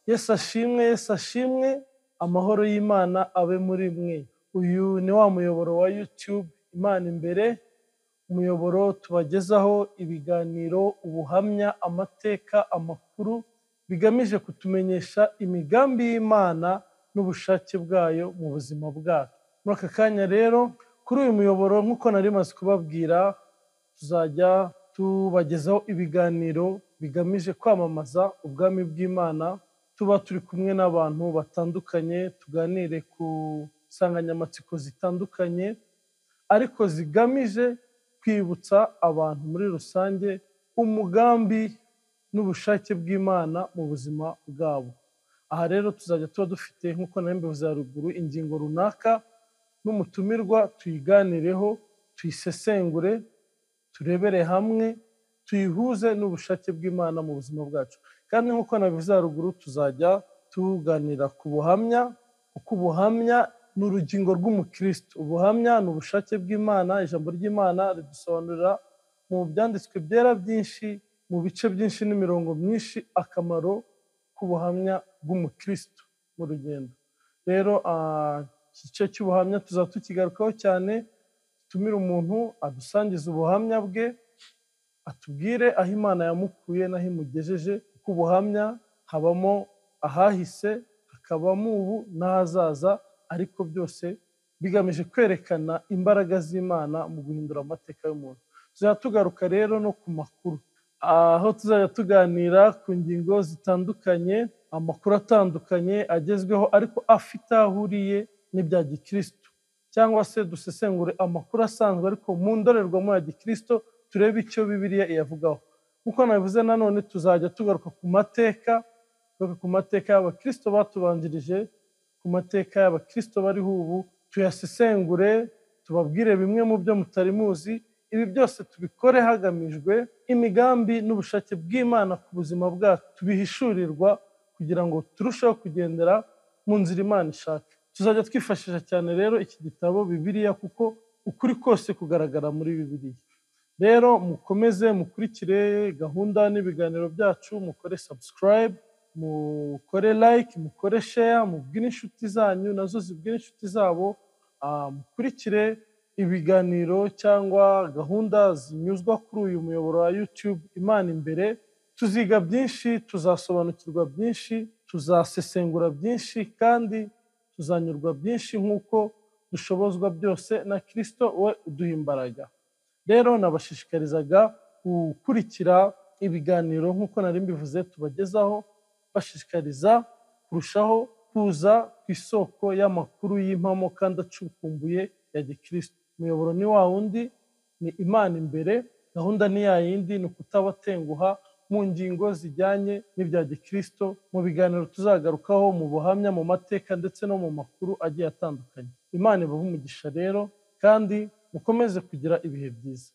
Yesu ashimwe, Yesu ashimwe, amahoro y'Imana abe muri mwe. Uyu ni wa muyoboro wa YouTube Imana Imbere, umuyoboro tubagezaho ibiganiro, ubuhamya, amateka, amakuru bigamije kutumenyesha imigambi y'Imana n'ubushake bwayo mu buzima bwacu. Muri aka kanya rero, kuri uyu muyoboro nk'uko nari maze kubabwira, tuzajya tubagezaho ibiganiro bigamije kwamamaza ubwami bw'Imana, tuba turi kumwe n'abantu batandukanye, tuganire ku nsanganyamatsiko zitandukanye, ariko zigamije kwibutsa abantu muri rusange umugambi n'ubushake bw'Imana mu buzima bwabo. Aha rero tuzajya tuba dufite nk'uko nari mbivuze haruguru ingingo runaka n'umutumirwa, tuyiganireho, tuyisesengure, turebere hamwe, tuyihuze n'ubushake bw'Imana mu buzima bwacu. Kandi nk'uko nabivuze haruguru, tuzajya tuganira ku buhamya, kuko ubuhamya ni urugingo rw'umukristo. Ubuhamya ni ubushake bw'Imana. Ijambo ry'Imana ridusobanurira mu byanditswe byera byinshi, mu bice byinshi n'imirongo myinshi, akamaro k'ubuhamya bw'umukristo mu rugendo. Rero igice cy'ubuhamya tuzaba tukigarukaho cyane, dutumire umuntu adusangiza ubuhamya bwe, atubwire aho Imana yamukuye n'aho imugejeje, kuko ubuhamya habamo ahahise, hakabamo ubu n'ahazaza, ariko byose bigamije kwerekana imbaraga z'Imana mu guhindura amateka y'umuntu. Tuzajya tugaruka rero no ku makuru, aho tuzajya tuganira ku ngingo zitandukanye, amakuru atandukanye agezweho ariko afite aho ahuriye n'ibya gikristo, cyangwa se dusesengure amakuru asanzwe ariko mu ndorerwamo ya gikristo, turebe icyo Bibiliya iyavugaho. Nk'uko nabivuze nanone, tuzajya tugaruka ku mateka y'abakristo batubanjirije, ku mateka y'abakristo bariho ubu, tuyasesengure, tubabwire bimwe mu byo mutari muzi. Ibi byose tubikore hagamijwe imigambi n'ubushake bw'Imana ku buzima bwacu, tubihishurirwa kugira ngo turusheho kugendera mu nzira Imana ishaka. Tuzajya twifashisha cyane rero iki gitabo Bibiliya, kuko ukuri kose kugaragara muri Bibiliya. Rero mukomeze mukurikire gahunda n'ibiganiro byacu, mukore subscribe, mukore like, mukore share, mubwire inshuti zanyu nazo zibwire inshuti zabo, mukurikire ibiganiro cyangwa gahunda zinyuzwa kuri uyu muyoboro wa YouTube Imana Imbere. Tuziga byinshi, tuzasobanukirwa byinshi, tuzasesengura byinshi, kandi tuzanyurwa byinshi nk'uko dushobozwa byose na Kristo we uduha imbaraga. Rero nabashishikarizaga gukurikira ibiganiro nk'uko nari mbivuze tubagezaho, bashishikariza kurushaho kuza ku isoko y'amakuru y'impamo kandi acukumbuye ya gikristo. Umuyoboro ni wa wundi, ni Imana Imbere. Gahunda ni ya yindi, ni ukutabatenguha mu ngingo zijyanye n'ibya gikristo, mu biganiro tuzagarukaho, mu buhamya, mu mateka ndetse no mu makuru agiye atandukanye. Imana ibahe umugisha rero, kandi mukomeze kugira ibihe byiza.